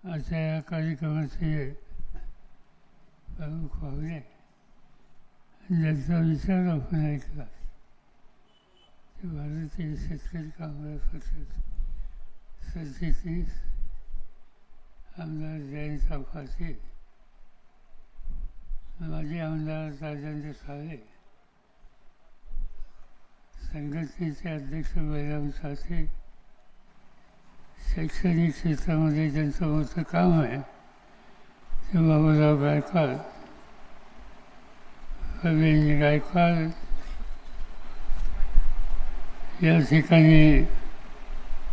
अशा या कार्यक्रमाचे प्रमुख पाहुणे ज्यांचा विचार आपण ऐकला ते भारतीय शेतकरी कामगार पक्षाचे सरचिटणीस आमदार जयंत पाटील, माजी आमदार राजेंद्र साळे, संघटनेचे अध्यक्ष बैराम साठे, शैक्षणिक क्षेत्रामध्ये ज्यांचं मोठं काम आहे ते बाबूराव गायकवाड, प्रवीण गायकवाड, या ठिकाणी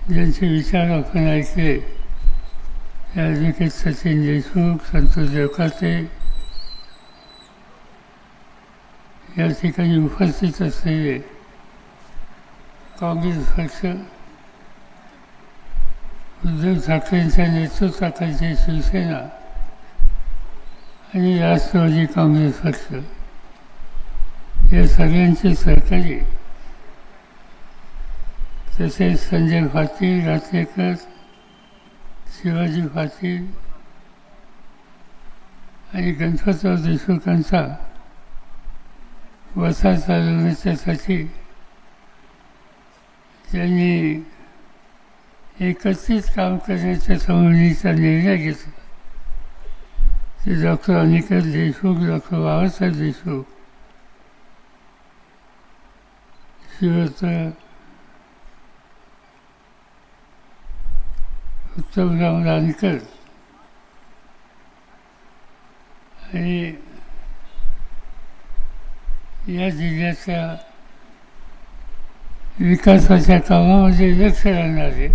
ज्यांचे विचार आपण ऐकले ते ॲडव्होकेट सचिन देशमुख, संतोष देवकाते, या ठिकाणी उपस्थित असलेले काँग्रेस पक्ष, उद्धव ठाकरेंच्या नेतृत्वाखालची शिवसेना आणि राष्ट्रवादी काँग्रेस पक्ष या सगळ्यांचे सहकारी, तसेच संजय पाटील, रातलेकर, शिवाजी पाटील आणि गणपतराव देशमुखांचा वसा चालवण्यासाठी ज्यांनी एकत्रित काम करण्याच्या संबंधीचा निर्णय घेतला ते डॉक्टर अनिकेत देशमुख, डॉक्टर बाबासाहेब देशमुख, श्रीयुत उत्तमराव रानकर आणि या जिल्ह्याच्या विकासाच्या कामामध्ये लक्ष राहणारे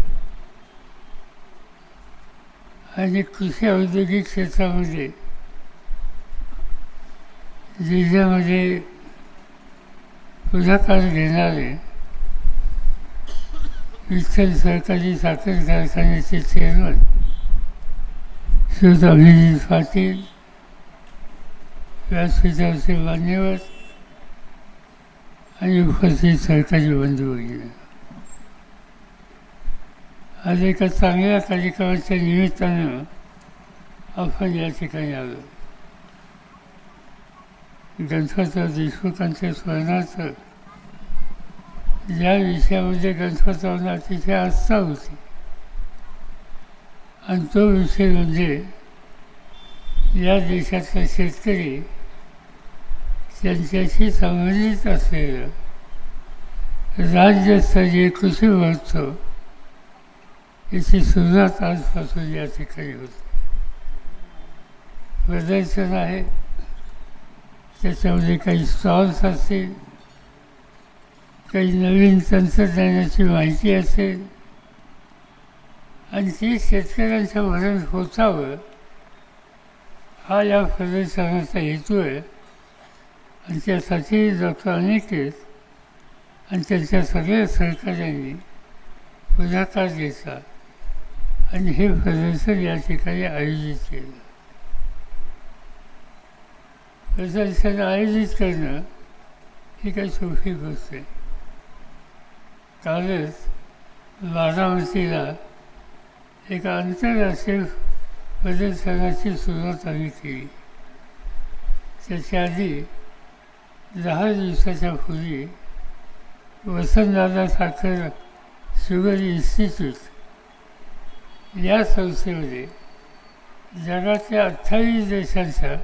आणि कृषी औद्योगिक क्षेत्रामध्ये जिल्ह्यामध्ये पुढाकार घेणारे विठ्ठल सहकारी साखर कारखान्याचे चेअरमन श्रीयुत अभिजित पाटील, व्यासपीठावरचे मान्यवर आणि उपस्थित सहकारी बंधू भगिनी, आज एका चांगल्या कार्यक्रमाच्या निमित्तानं आपण या ठिकाणी आलो. गणपतराव देशमुखांच्या स्मरणार्थ ज्या विषयामध्ये गणपतरावांना अतिशय आस्था होती आणि तो विषय म्हणजे या देशातला शेतकरी त्यांच्याशी संबंधित असलेलं राज्यस्तरीय कृषी महोत्सव याची सुरुवात आजपासून या ठिकाणी होते. प्रदर्शन आहे, त्याच्यामध्ये काही स्टॉल्स असतील, काही नवीन तंत्रज्ञानाची माहिती असेल आणि ती शेतकऱ्यांच्या पर्यंत पोचावं हा या प्रदर्शनाचा हेतू आहे. आणि त्यासाठी डॉक्टर अनिकेत आणि त्यांच्या सगळ्या सहकाऱ्यांनी पुढाकार घेतला आणि हे प्रदर्शन या ठिकाणी आयोजित केलं. प्रदर्शन आयोजित करणं ही काही सोपी गोष्ट आहे. कालच बारामतीला एका आंतरराष्ट्रीय प्रदर्शनाची सुरुवात आम्ही केली. त्याच्या आधी 10 दिवसाच्या पूर्वी वसंतदादा साखर शुगर इन्स्टिट्यूट या संस्थेमध्ये जगातल्या 28 देशांच्या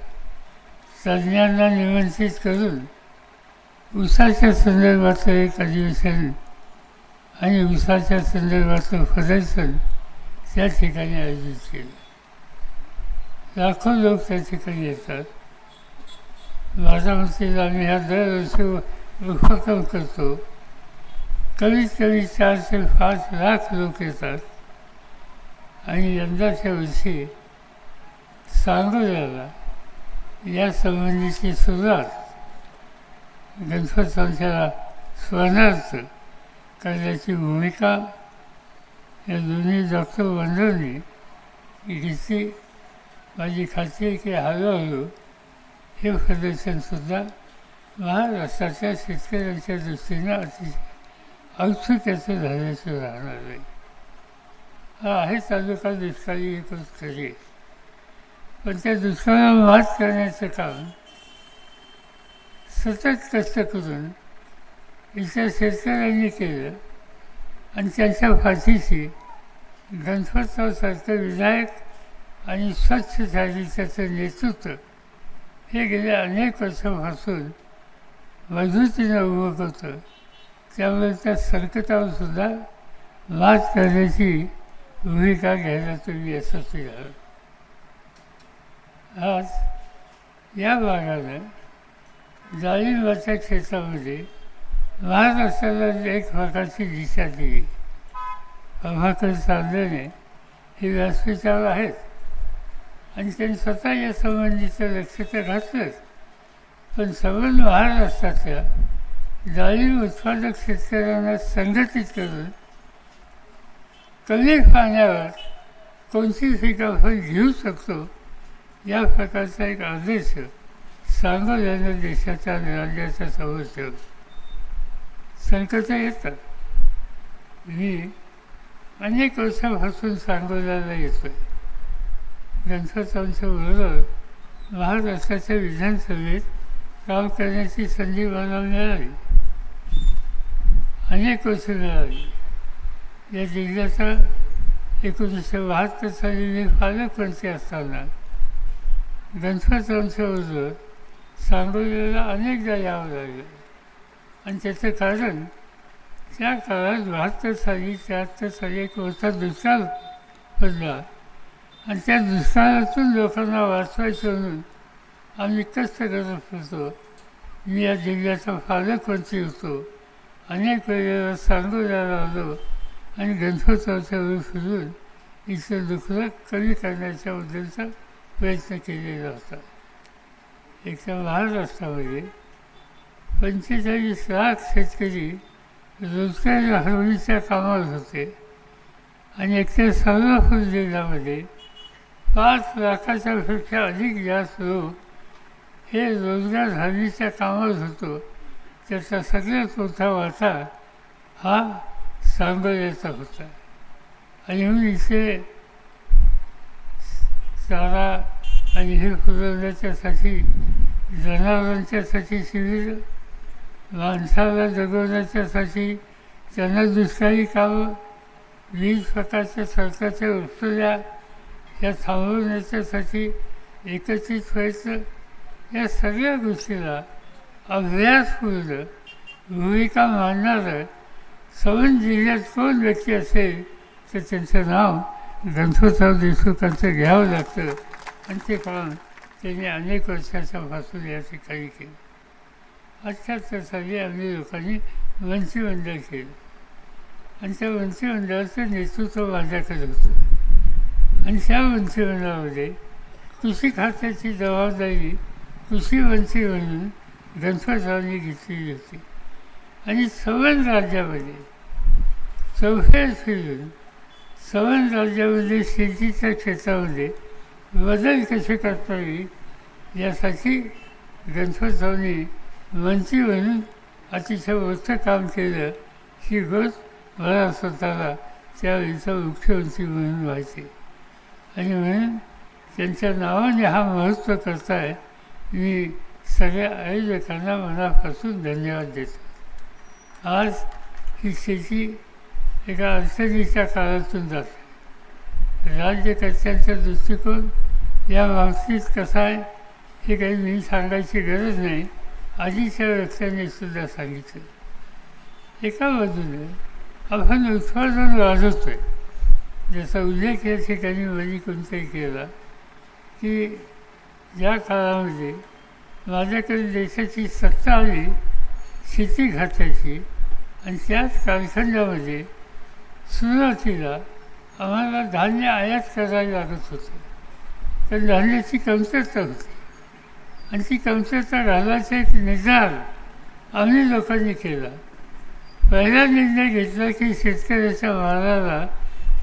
तज्ज्ञांना निमंत्रित करून ऊसाच्या संदर्भातलं एक अधिवेशन आणि ऊसाच्या संदर्भातलं प्रदर्शन त्या ठिकाणी आयोजित केलं. लाखो लोक त्या ठिकाणी येतात. बारामतीला आम्ही ह्या दरवर्षी उपक्रम करतो. कमीत कमी 4 ते 5 लाख लोक येतात आणि यंदाच्या वर्षी सांगोल्याला या संबंधीची सुरुवात गणपतरावांच्या स्मरणार्थ करण्याची भूमिका या दोन्ही डॉक्टर बंधूंनी घेतली. माझी खात्री आहे की हळूहळू हे प्रदर्शनसुद्धा महाराष्ट्राच्या शेतकऱ्यांच्या दृष्टीनं अतिशय औत्सुक्याचं झाल्याचं राहणार नाही. हा आहे तालुका दुष्काळी एकच खरी, पण त्या दुष्काळावर मात करण्याचं काम सतत कष्ट करून इतर शेतकऱ्यांनी केलं आणि त्यांच्या फाशीशी गणपतरावसारखं विधायक आणि स्वच्छ चारित्र्याचं नेतृत्व हे गेल्या अनेक वर्षांपासून मजबूतीनं उभं होतं. त्यामुळे त्या संकटावरसुद्धा मात करण्याची भूमिका घ्यायला तुम्ही यशस्वी आहात. आज या भागानं डाळिंबाच्या क्षेत्रामध्ये महाराष्ट्राला एक प्रकारची दिशा दिली. प्रभाकर चांदणे हे व्यासपीठावर आहेत आणि त्यांनी स्वतः या संबंधीचं लक्ष तर घातलंच, पण संबंध महाराष्ट्रातल्या डाळिंब उत्पादक शेतकऱ्यांना संघटित करून कमी पाण्यावर कोणती पिकं आपण घेऊ शकतो या प्रकारचा एक आदेश सांगोल्यानं देशाच्या राज्याच्या समोर ठेवला. संकटं येतात. मी अनेक वर्षापासून सांगोल्याला येतो आहे. गणपतरावांच्याबरोबर महाराष्ट्राच्या विधानसभेत काम करण्याची संधी मला मिळाली, अनेक वर्ष मिळाली. या जिल्ह्याचा 1972 साली मी पालकमंत्री असताना गणपतरावांच्याबरोबर सांगोल्याला अनेकदा यावं लागलं आणि त्याचं कारण त्या काळात 72 साली 73 साली एक मोठा दुष्काळ पडला आणि त्या दुष्काळातून लोकांना वाचवायचं म्हणून आम्ही कष्ट करत होतो. मी या जिल्ह्याचा पालकमंत्री होतो. अनेक वेळेला सांगोल्याला आलो आणि गणपतरावांच्यावर फिरून इथलं दुःख कमी करण्याच्या बद्दलचा प्रयत्न केलेला होता. एकदा महाराष्ट्रामध्ये 45 लाख शेतकरी रोजगार हरवणीच्या कामावर होते आणि एकतर सोलापूर जिल्ह्यामध्ये 5 लाखाच्या पेक्षा अधिक जास्त लोक हे रोजगार हरवणीच्या कामावर होतो. त्याचा सगळ्यात मोठा वाटा हा सांगोल्याचा होता आणि म्हणून इथे चारा आणि हे पुरवण्याच्यासाठी जनावरांच्यासाठी शिबिर, माणसाला जगवण्याच्यासाठी त्यांना दुष्काळी कामं, विविध प्रकारच्या सरकारच्या वस्तुल्या या थांबवण्याच्यासाठी एकत्रित व्हायचं. या सगळ्या गोष्टीला अभ्यासपूर्ण भूमिका मांडणारं संबंध जिल्ह्यात कोण व्यक्ती असेल तर त्यांचं नाव गणपतराव देशमुखांचं घ्यावं लागतं आणि ते काम त्यांनी अनेक वर्षाच्यापासून या ठिकाणी केलं. 78 साली आम्ही लोकांनी मंत्रिमंडळ केलं आणि त्या मंत्रिमंडळाचं नेतृत्व माझ्याकडे होतं आणि त्या मंत्रिमंडळामध्ये कृषी खात्याची जबाबदारी कृषी मंत्री म्हणून गणपतरावांनी घेतलेली होती आणि संबंध राज्यामध्ये चौफेर फिरून संबंध राज्यामध्ये शेतीच्या क्षेत्रामध्ये बदल कसे करता येईल यासाठी गणपतरावांनी मंत्री म्हणून अतिशय मोठं काम केलं. ही गोष्ट मला स्वतःला त्यावेळीचा मुख्यमंत्री म्हणून व्हायचे आणि म्हणून त्यांच्या नावाने हा महोत्सव करताय मी सगळ्या आयोजकांना मनापासून धन्यवाद देतो. आज ही शेती एका अडचणीच्या काळातून जाते. राज्यकर्त्यांचा दृष्टिकोन या बाबतीत कसा आहे हे काही मी सांगायची गरज नाही, आधीच्या व्यक्तींनी सुद्धा सांगितलं. एका बाजूने आपण उत्पादन वाढवतो आहे, ज्याचा उल्लेख या ठिकाणी मी कोणताही केला की ज्या काळामध्ये माझ्याकडे देशाची सत्ता आली शेती खात्याची आणि त्याच कालखंडामध्ये सुरुवातीला आम्हाला धान्य आयात करायला लागत होतं, तर धान्याची कमतरता होती आणि ती कमतरता घालायचा एक निर्धार आम्ही लोकांनी केला. पहिला निर्णय घेतला की शेतकऱ्याच्या मालाला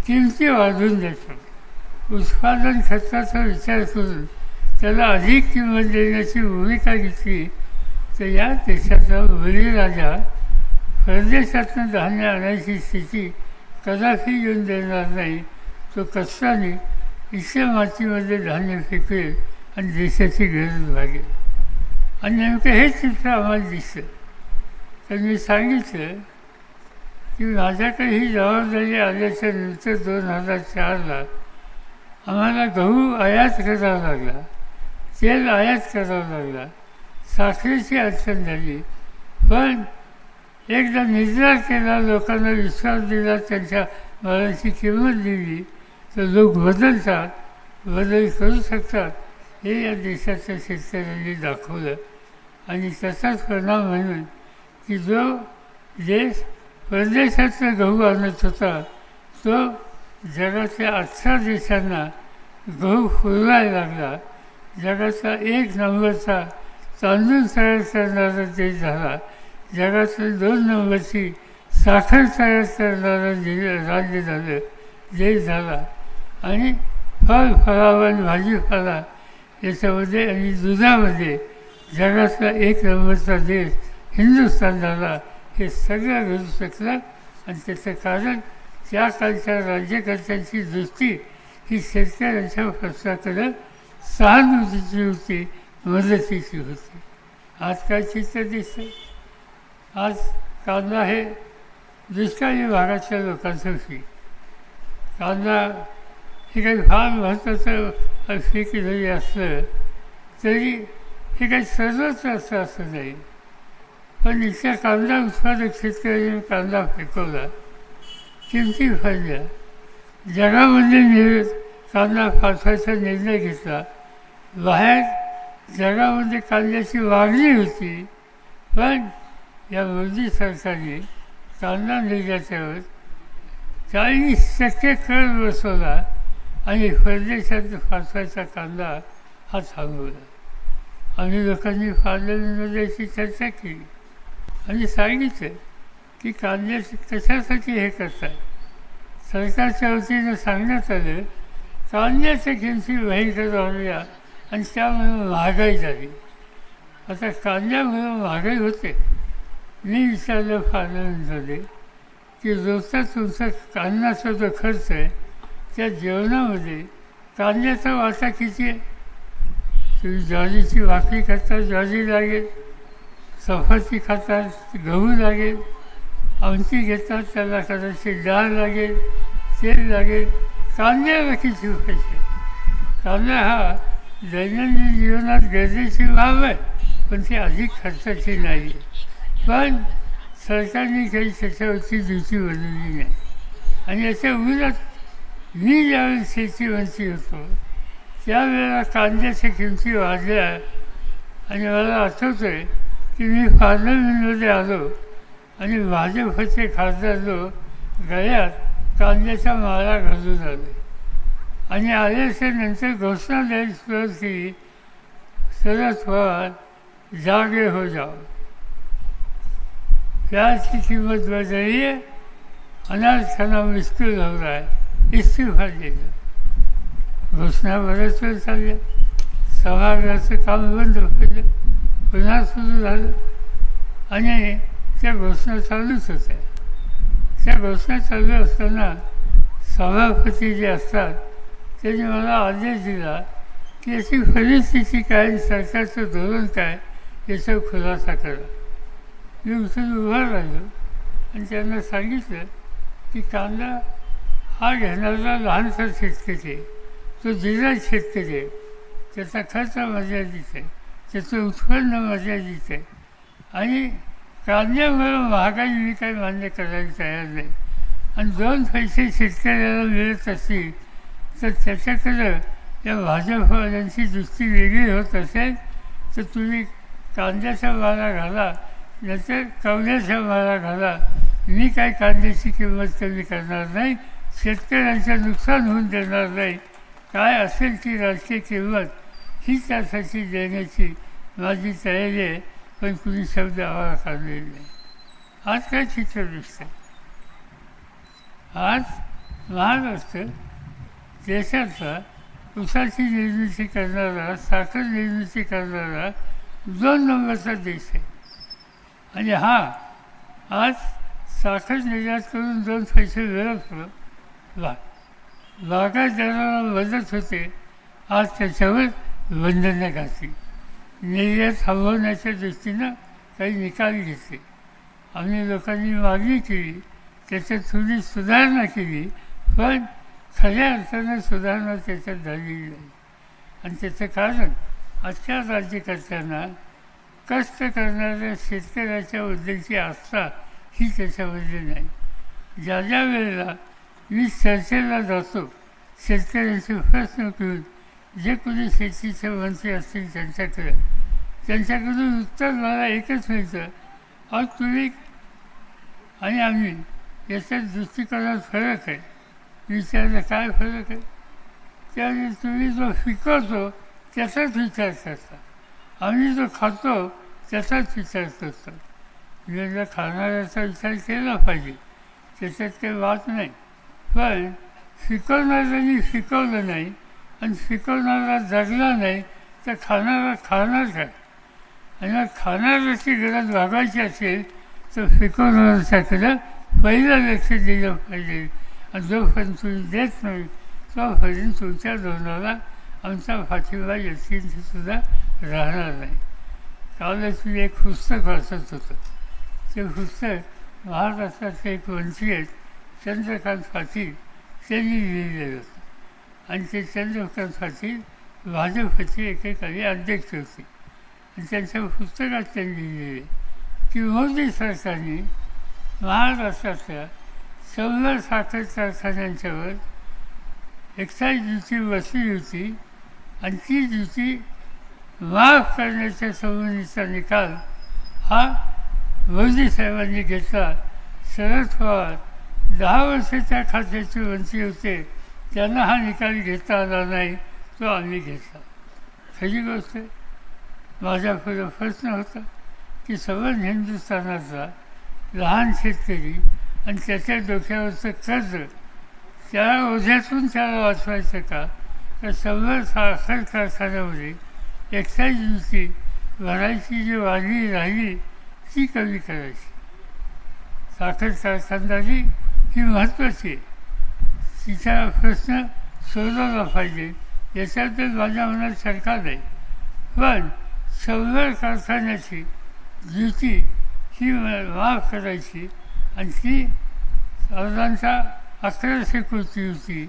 किमती वाढवून द्यायच्या, उत्पादन खर्चाचा विचार करून त्याला अधिक किंमत देण्याची भूमिका घेतली. तर या देशाचा बळीराजा परदेशातून धान्य आणायची स्थिती कदापि येऊन देणार नाही तो कष्टाने इतक्या मातीमध्ये धान्य फेकेल आणि देशाची गरज भागेल. आणि नेमकं हेच चित्र आम्हाला दिसतं. तर मी सांगितलं की माझ्याकडे ही जबाबदारी आल्याच्या नंतर 2004ला आम्हाला गहू आयात करावा लागला, तेल आयात करावं लागला, साखरेची अडचण झाली. पण एकदा निर्धार केला, लोकांना विश्वास दिला, त्यांच्या मालाची किंमत दिली, तर लोक बदलतात, बदल करू शकतात हे या देशाच्या शेतकऱ्यांनी दाखवलं. आणि त्याचाच परिणाम म्हणून की जो देश परदेशातला गहू आणत होता तो जगातल्या 18 देशांना गहू पुरवायला लागला. जगाचा 1 नंबरचा तांदूळ तयार करणारा देश झाला. जगातल्या 2 नंबरची साखर तयार करणारा राज्य झालं, देश झाला. आणि फळावर भाजीपाला याच्यामध्ये आणि दुधामध्ये जगातला 1 नंबरचा देश हिंदुस्थान झाला. हे सगळं घडू शकलं. आणि त्याचं कारण त्या कालच्या राज्यकर्त्यांची दृष्टी ही शेतकऱ्यांच्या प्रश्नाकडं सहानुभूतीची होती, मदतीची होती. आज काय चित्र दिसतं? आज कांदा हे दुष्काळी भागातल्या लोकांचं पीक. कांदा हे काही फार महत्त्वाचं पीक जरी असलं तरी हे काही सर्वत्र असं नाही. पण इथल्या कांदा उत्पादक शेतकऱ्यांनी कांदा फेकवला, किमती वाढल्या, जगामध्ये कांदा पाठवायचा निर्णय घेतला. बाहेर जगामध्ये कांद्याची मागणी होती, पण या मोदी सरकारने कांदा निर्यातीवर 40% कर बसवला आणि परदेशात पाठवायचा कांदा हा थांबवला. आम्ही लोकांनी पार्लमेंटमध्ये याची चर्चा केली आणि सांगितलं की कांद्याचे कशासाठी हे करतात. सरकारच्या वतीनं सांगण्यात आलं कांद्याच्या किमती भयंकर वाढल्या आणि त्यामुळे महागाई झाली. आता कांद्यामुळे महागाई होते. मी विचारलं पार्लमेंटमध्ये की रोजचा तुमचा कांद्याचा जो खर्च आहे त्या जेवणामध्ये कांद्याचा वाटा किती आहे? तुम्ही ज्वारीची भाकरी खाता, ज्वारी लागेल, चपाती खातात, गहू लागेल, आमटी घेतात, त्याला कदाचित डाळ लागेल, तेल लागेल. कांद्याला किती पैसे? कांदा हा दैनंदिन जीवनात गरजेची बाब आहे, पण ती अधिक खर्चाची नाही आहे. पण सरकारने काही त्याच्यावरची दृष्टी बनवली नाही. आणि याच्या उलट मी ज्यावेळी शेतीवरती होतो त्यावेळेला कांद्याच्या किमती वाढल्या. आणि मला आठवतं आहे की मी पार्लमेंटमध्ये आलो आणि भाजपचे खासदार लोक गळ्यात कांद्याच्या माळा घालून आले आणि आल्याच्या नंतर घोषणा द्यायची सुरुवात केली, शरद पवार जागे हो जाओ, प्याज की कीमत बढ़ रही है, अनाज खाना मुश्किल हो रहा है, इस्तीफा देगा. घोषणा बऱ्याच वेळ चालल्या. सभागृहाचं काम बंद होतं, पुन्हा सुरू झालं आणि त्या घोषणा चालूच होत्या. त्या घोषणा चालू असताना सभापती जे असतात त्यांनी मला आदेश दिला की याची परिस्थिती काय, सरकारचं धोरण काय याचा खुलासा करा. मी उठून उभा राहिलो आणि त्यांना सांगितलं की कांदा हा घेणारा लहानसा शेतकरी आहे, तो जिल्हा शेतकरी आहे, त्याचा खर्च मर्यादित आहे, त्याचं उत्पन्न मर्यादित आहे आणि कांद्यामुळे महागाई मी काही मान्य करायला तयार नाही. आणि 2 पैसे शेतकऱ्याला मिळत असतील तर त्याच्याकडं या भाजपवाल्यांची दृष्टी वेगळी होत असेल तर तुम्ही कांद्याचा माळा घाला, नंतर कवल्याचा माळा घाला. मी काय कांद्याची किंमत कमी करणार नाही, शेतकऱ्यांचं नुकसान होऊन देणार नाही. काय असेल ती राजकीय किंमत ही त्यासाठी देण्याची माझी तयारी आहे, पण कुणी शब्द आवाज काढलेला नाही. आज काय चित्र दिसतं? आज महाराष्ट्र देशाचा ऊसाची निर्मिती करणारा, साखर निर्मिती करणारा 2 नंबरचा देश आहे. आणि हा आज साखर निर्यात करून 2 पैसे मिळवतो. बागायतदाराला मदत होते, आज त्याच्यावर बंधनं घातली. निर्यात थांबवण्याच्या दृष्टीनं काही निकाल घेतले. आम्ही लोकांनी मागणी केली, त्याच्यात थोडी सुधारणा केली, पण खऱ्या अर्थानं सुधारणा त्याच्यात झालेली नाही. आणि त्याचं कारण आजच्या राज्यकर्त्यांना कष्ट करणाऱ्या शेतकऱ्याच्याबद्दलची आस्था ही त्याच्यामध्ये नाही. ज्या ज्या वेळेला मी चर्चेला जातो शेतकऱ्यांचे प्रश्न घेऊन, जे कोणी शेतीचे मंत्री असतील त्यांच्याकडून उत्तर मला एकच मिळतं, अहो तुम्ही आणि आम्ही याच्यात दृष्टिकोनात फरक आहे. विचारलं काय फरक आहे? त्यावेळी तुम्ही जो पिकवतो त्याचाच विचार करता, आम्ही जो खातो त्याचाच विचार करतो. म्हणजे खाणाऱ्याचा विचार केला पाहिजे, त्याच्यात काही वाद नाही. पण शिकवणाऱ्यांनी शिकवलं नाही आणि शिकवणारा जगला नाही तर खाणारा खाणार काय? आणि मग खाणाऱ्याची गरज भागायची असेल तर शिकवणाऱ्याच्याकडं पहिलं लक्ष दिलं पाहिजे. आणि जोपर्यंत तुम्ही देत नाही तोपर्यंत तुमच्या धोरणाला आमचा पाठिंबा सुद्धा राहणार नाही. कालच मी एक पुस्तक वाचत होतं. ते पुस्तक महाराष्ट्राचे एक मंत्री आहेत चंद्रकांत पाटील त्यांनी लिहिलेलं होतं. आणि ते चंद्रकांत पाटील भाजपचे एकेकाळी अध्यक्ष होते. आणि त्यांच्या पुस्तकात त्यांनी लिहिलेले की मोदी सरकारने महाराष्ट्रातल्या 100 साखर कारखान्यांच्यावर एक्साईज ड्युटी बसली होती आणि ती ड्युटी माफ करण्याच्या संबंधीचा निकाल हा मोदी साहेबांनी घेतला. शरद पवार 10 वर्ष त्या खात्याचे मंत्री होते, त्यांना हा निकाल घेता आला नाही, तो आम्ही घेतला. खरी गोष्ट आहे. माझ्यापुढे प्रश्न होता की संपूर्ण हिंदुस्थानाचा लहान शेतकरी आणि त्याच्या डोक्यावरचं कर्ज त्या ओझ्यातून त्याला वाचवायचं का? तर 100 साखर कारखान्यामध्ये एक्साईज ड्युटी भरायची जी वाढली राहिली ती कमी करायची. साखर कारखानदारी ही महत्त्वाची आहे, तिचा प्रश्न सोडवला पाहिजे याच्याबद्दल माझ्या मनात शंका नाही. पण 100 कारखान्याची ड्युटी ही माफ करायची आणि ती साधारणतः 1100 कोटी होती,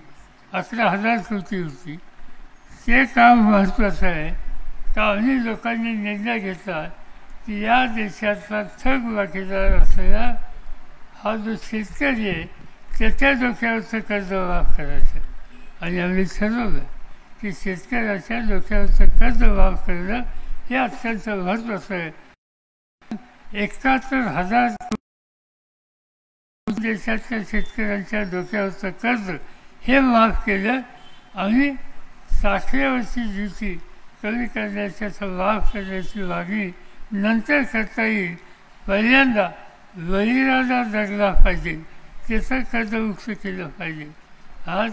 11,000 कोटी होती. ते काम महत्त्वाचं आहे. का आम्ही लोकांनी निर्णय घेतला की या देशातला थक बाकीदार असलेला हा जो शेतकरी आहे त्याच्या डोक्यावरचं कर्ज माफ करायचं. आणि आम्ही ठरवलं की शेतकऱ्याच्या डोक्यावरचं कर्ज माफ करणं हे अत्यंत महत्त्वाचं आहे. 71,000 देशातल्या शेतकऱ्यांच्या डोक्यावरचं कर्ज हे माफ केलं. आम्ही साखरेवरची ड्युटी कमी करण्याच्या माफ करण्याची मागणी नंतर करता येईल. पहिल्यांदा बळीराजा जगला पाहिजे, त्याचं कर्जमुक्त केलं पाहिजे. आज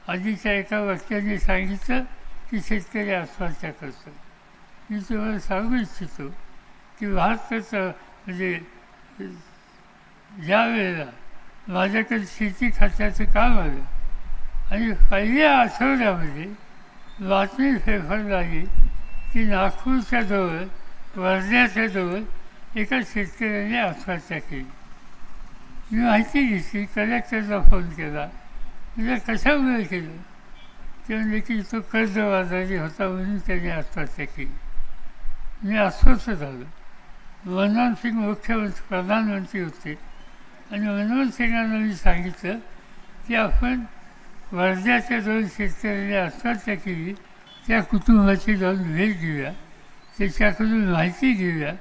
आधीच्या एका व्यक्तीने सांगितलं की शेतकरी आत्महत्या करतो. मी तुम्हाला सांगू इच्छितो की भारताचं म्हणजे ज्या वेळेला माझ्याकडे शेती खात्याचं काम आलं आणि पहिल्या आठवड्यामध्ये बातमी पेपरला आली की नागपूरच्या जवळ वर्ध्याच्या जवळ एका शेतकऱ्याने आत्महत्या केली. मी माहिती घेतली, कलेक्टरला फोन केला, म्हणजे कशामुळे केलं? ते म्हणजे की तो कर्जबाजारी होता म्हणून त्याने आत्महत्या केली. मी अस्वस्थ झालो. मनमोहन सिंग मुख्यमंत्री प्रधानमंत्री होते आणि मनमोहन सिंगांना मी सांगितलं की आपण वर्ध्याच्या 2 शेतकऱ्यांनी आत्महत्या केली त्या कुटुंबाची जाऊन भेट घेऊया, त्याच्याकडून माहिती घेऊया.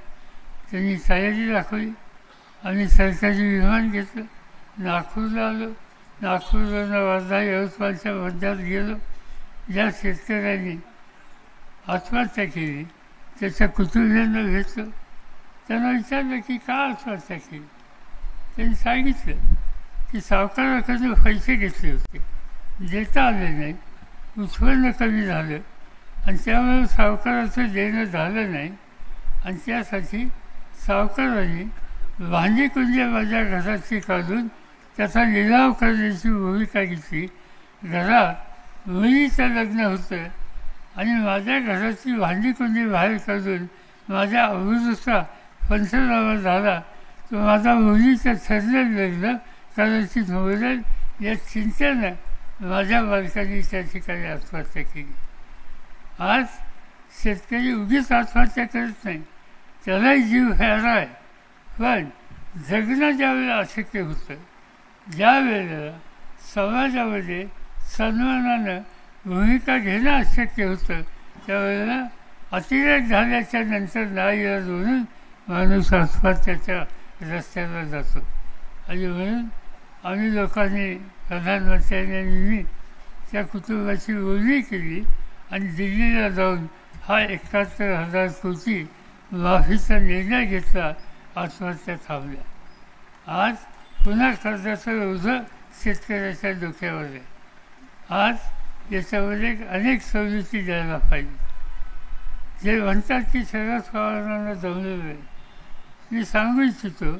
त्यांनी तयारी दाखवली. आम्ही सरकारी विमान घेतलं, नागपूरला आलो. नागपूरवरून वर्धा यवतमाळच्या मध्यात गेलो. ज्या शेतकऱ्यांनी आत्महत्या केली त्याच्या कुटुंबियांना भेटलो. त्यांना विचारलं की का आत्महत्या केली? त्यांनी सांगितलं की सावकाराकडून पैसे घेतले होते, देता आले नाही, उत्पन्न कमी झालं आणि त्यामुळे सावकाराचं देणं झालं नाही. आणि त्यासाठी सावकाराने भांडी कुंजे माझ्या घराची काढून त्याचा लिलाव करण्याची भूमिका घेतली घरात मुलीचं लग्न होतं आणि माझ्या घराची भांडी कुंडी बाहेर काढून माझ्या अवधूचा पंचनामा झाला तर माझा मुलीचं ठरलेलं लग्न करायची नव्हतं या चिंतेनं माझ्या बालकांनी त्या ठिकाणी आत्महत्या केली. आज शेतकरी उगीच आत्महत्या करत नाही, त्यालाही जीव प्यारा आहे, पण जगणं ज्यावेळेला अशक्य होतं, ज्या वेळेला समाजामध्ये सन्मानानं भूमिका घेणं अशक्य होतं, त्यावेळेला अतिरेक झाल्याच्या नंतर नाईलाज म्हणून माणूस आत्महत्याच्या रस्त्याला जातो. आणि म्हणून आम्ही लोकांनी प्रधानमंत्र्यांनी त्या कुटुंबाची बोलणी केली आणि दिल्लीला जाऊन हा 71,000 कोटी माफीचा निर्णय घेतला. आत्महत्या थांबल्या. आज पुन्हा कर्जाचं ओझं शेतकऱ्याच्या डोक्यावर आहे. आज याच्यामध्ये अनेक सवलती द्यायला पाहिजे. जे म्हणतात की शरद पवारांना जमलेलं आहे, मी सांगू इच्छितो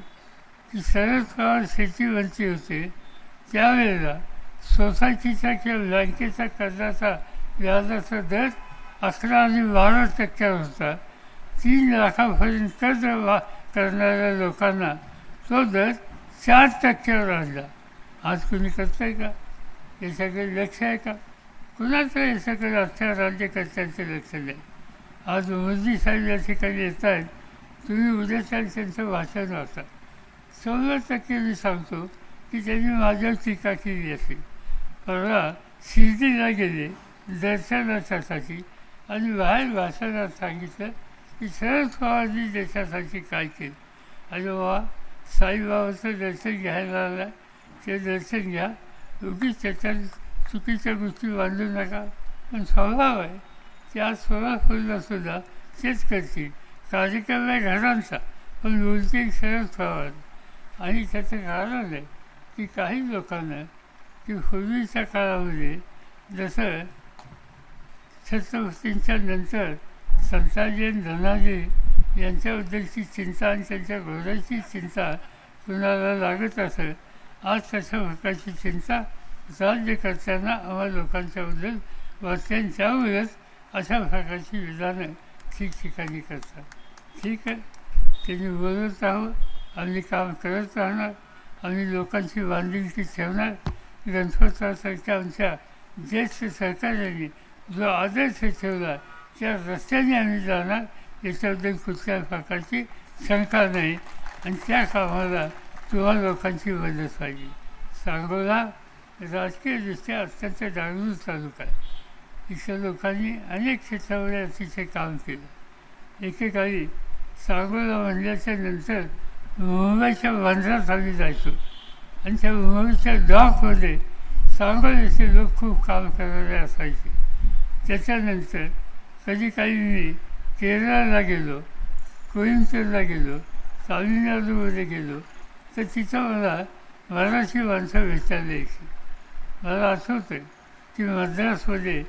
की शरद पवार शेतीवंची होते त्यावेळेला सोसायटीचा किंवा बँकेच्या कर्जाचा व्याजाचा दर 11 आणि 12% होता. 3 लाखापर्यंत कर्ज करणाऱ्या लोकांना तो दर 4%वर आणला. आज कुणी करतं आहे का? याच्याकडे लक्ष आहे का? कुणाचं याच्याकडे अख्ख्या राज्यकर्त्यांचं लक्ष नाही. आज मोदी साहेब या ठिकाणी येत आहेत, तुम्ही उद्याच्या त्यांचं भाषण वाचा. 16% मी सांगतो की त्यांनी माझ्यावर टीका केली असेल. परवा शिर्डीला गेले दर्शनासाठी आणि बाहेर भाषणात सांगितलं की शरद पवारांनी देशासाठी काय केलं. आणि बाबा साईबाबाचं दर्शन घ्यायला आला, ते दर्शन घ्या, उगीच त्याच्यात चुकीच्या गोष्टी बांधू नका. पण स्वभाव आहे त्या सोलापूरलासुद्धा तेच करतील. कार्यक्रम आहे घरांचा, पण बोलतील शरद पवार. आणि त्याचं कारण आहे की काही लोकांना की पूर्वीच्या काळामध्ये जसं छत्रपतींच्या नंतर संताजी आणि धनाजी यांच्याबद्दलची चिंता आणि त्यांच्या घोड्याची चिंता कुणाला लागत असेल, आज तशा प्रकारची चिंता राज्यकर्त्यांना आम्हा लोकांच्याबद्दल वाचन त्यामुळेच अशा प्रकारची विधानं ठिकठिकाणी करतात. ठीक आहे, त्यांनी बोलत आहोत, आम्ही काम करत राहणार, आम्ही लोकांची बांधिलकी ठेवणार. गणपतरावसारख्या आमच्या ज्येष्ठ सरकारने जो आदर्श ठेवला त्या रस्त्याने आम्ही जाणार, याच्याबद्दल कुठल्याही प्रकारची शंका नाही. आणि त्या कामाला तुम्हा लोकांची मदत पाहिजे. सांगोला राजकीयदृष्ट्या अत्यंत जागृत तालुका आहे. इथल्या लोकांनी अनेक क्षेत्रामध्ये अतिशय काम केलं. एकेकाळी सांगोला म्हणल्याच्या नंतर मुंबईच्या बंदरात आम्ही जायचो आणि त्या मुंबईच्या डॉकमध्ये सांगोल्याचे लोक खूप काम करणारे असायचे. त्याच्यानंतर कधी काही मी केरळला गेलो, कोइंबतूरला गेलो, तामिळनाडूमध्ये गेलो तर तिथं मला मराठी माणसं भेटायला यायची. मला आठवतं की मद्रासमध्ये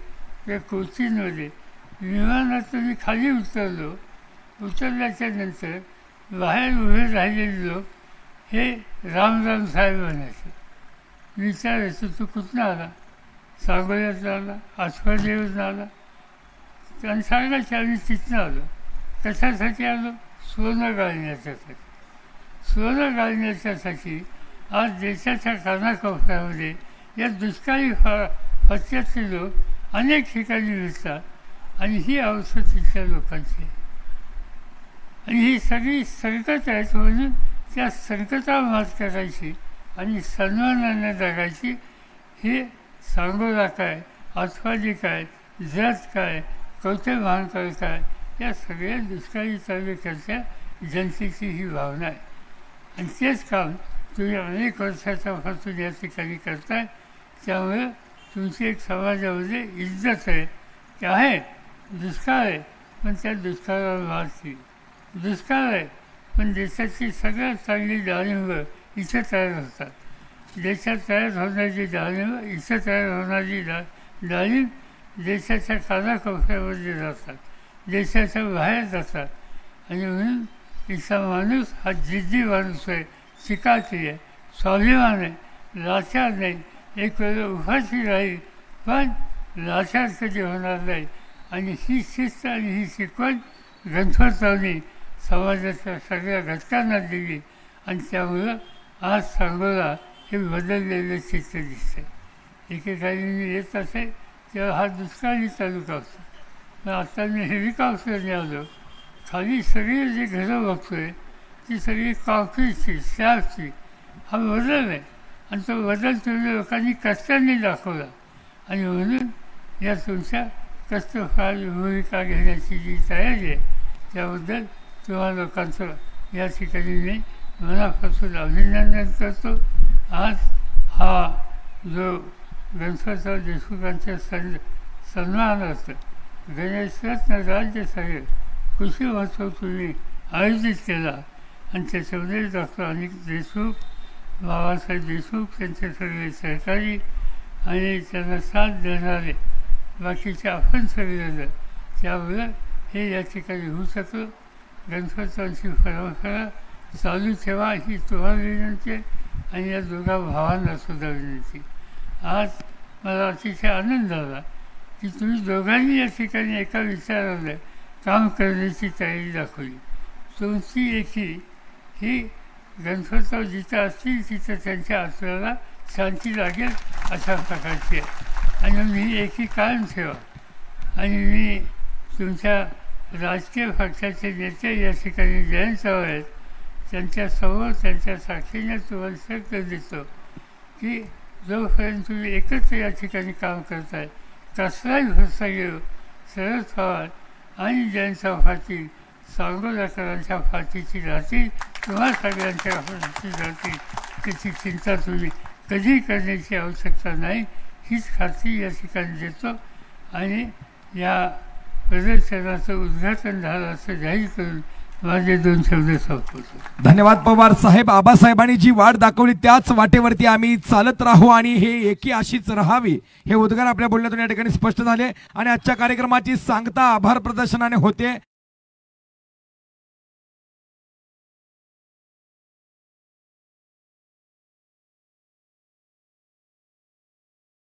त्या कोचीनमध्ये विमानातून मी खाली उतरल्याच्या नंतर बाहेर उभे राहिलेले लोक हे राम साहेब म्हणायचे. विचारायचो तू कुठनं आला? सांगोल्यातला आला, आठवड्यावरून आला. आणि सांगायचे आम्ही तिथनं आलो. कशासाठी आलो? सोनं गाळण्याच्यासाठी. सोनं गाळण्याच्यासाठी आज देशाच्या कानाकोपऱ्यामध्ये या दुष्काळी फटक्यातले लोक अनेक ठिकाणी मिळतात आणि ही अवस्था तिथल्या लोकांची. आणि ही सगळी संकट आहेत म्हणून त्या संकटावर मात करायची आणि सन्मानाने जगायची. हे सांगोला काय, आठवडी काय, जत काय, कवठे महांकाळ काय, या सगळ्या दुष्काळी तालुक्याच्या जनतेची ही भावना आहे. आणि तेच काम तुम्ही अनेक वर्षाच्यापासून या ठिकाणी करताय. त्यामुळे तुमची एक समाजामध्ये इज्जत आहे की आहे. दुष्काळ आहे पण त्या दुष्काळावर मात केली. दुष्काळ आहे पण देशाची सगळ्यात चांगली डाळिंबं इथं तयार होतात. देशात तयार होणारी डाळिंबं इथं तयार होणारी डाळिंब देशाच्या कानाकोपऱ्यामध्ये जातात, देशाच्या बाहेर जातात. आणि म्हणून इथला माणूस हा जिद्दी माणूस आहे, चिकाटी आहे, स्वाभिमान आहे, लाचार नाही. एक वेळ उपाशी राहील, पण लाचार कधी होणार नाही. आणि ही शिस्त आणि ही शिकवण गणपतरावनी समाजाच्या सगळ्या घटकांना दिली आणि त्यामुळं आज सांगोला हे बदललेलं चित्र दिसतं. एकेकाळी मी येत असे तेव्हा हा दुष्काळी तालुका होता. पण आता मी हेलिकॉप्टरने आलो, खाली सगळी जी घरं बघतोय ती सगळी कॉन्क्रीटची, स्लॅबची. हा बदल आहे आणि तो बदल तुम्ही लोकांनी कष्टांनी दाखवला आणि म्हणून या तुमच्या कष्टफळ भूमिका घेण्याची जी तयारी आहे त्याबद्दल तुम्हा लोकांचं या ठिकाणी मी मनापासून अभिनंदन करतो. आज हा जो गणपतराव देशमुखांच्या सन्मानार्थ गणेशरत्न राज्यसाहेब कृषी महोत्सव तुम्ही आयोजित केला आणि त्याच्यामध्ये डॉक्टर अनिल देशमुख, बाबासाहेब देशमुख त्यांचे सगळे सहकारी आणि त्यांना साथ देणारे बाकीचे आपण सगळेजण, त्यामुळं हे या ठिकाणी होऊ शकलं. गणपतरावांची परंपरा चालू ठेवा ही तुम्हाला विनंती आहे आणि या दोघा भावांना सुद्धा विनंती. आज मला अतिशय आनंद झाला की तुम्ही दोघांनी या ठिकाणी एका विचाराला काम करण्याची तयारी दाखवली. तुमची एकी ही गणपतराव जिथं असतील तिथं त्यांच्या आत्म्याला शांती लागेल अशा प्रकारची आहे आणि मी एकी कायम ठेवा. आणि मी तुमच्या राजकीय पक्षाचे नेते या ठिकाणी जयंत चव्हाण आहेत त्यांच्यासमोर त्यांच्या साक्षीने तुम्हाला शब्द देतो की जोपर्यंत तुम्ही एकत्र या ठिकाणी काम करताय कसलाही फसगीर शरद पवार आणि जयंतराव पाटील सांगोलाकरांच्या पाठीची राहतील, तुम्हा सगळ्यांच्या पाठीची राहतील, त्याची चिंता तुम्ही कधी करण्याची आवश्यकता नाही हीच खात्री या ठिकाणी देतो. आणि या प्रदर्शनाचं उद्घाटन झालं असं जाहीर करून माझे 2 शब्द संपवतो. धन्यवाद पवार साहेब. आबासाहेबांनी जी वाट दाखवली त्याच वाटेवरती आम्ही चालत राहू आणि हे एकी अशीच राहावी हे उद्गार आपल्या बोलण्यातून या ठिकाणी स्पष्ट झाले आणि आजच्या कार्यक्रमाची सांगता आभार प्रदर्शनाने होते.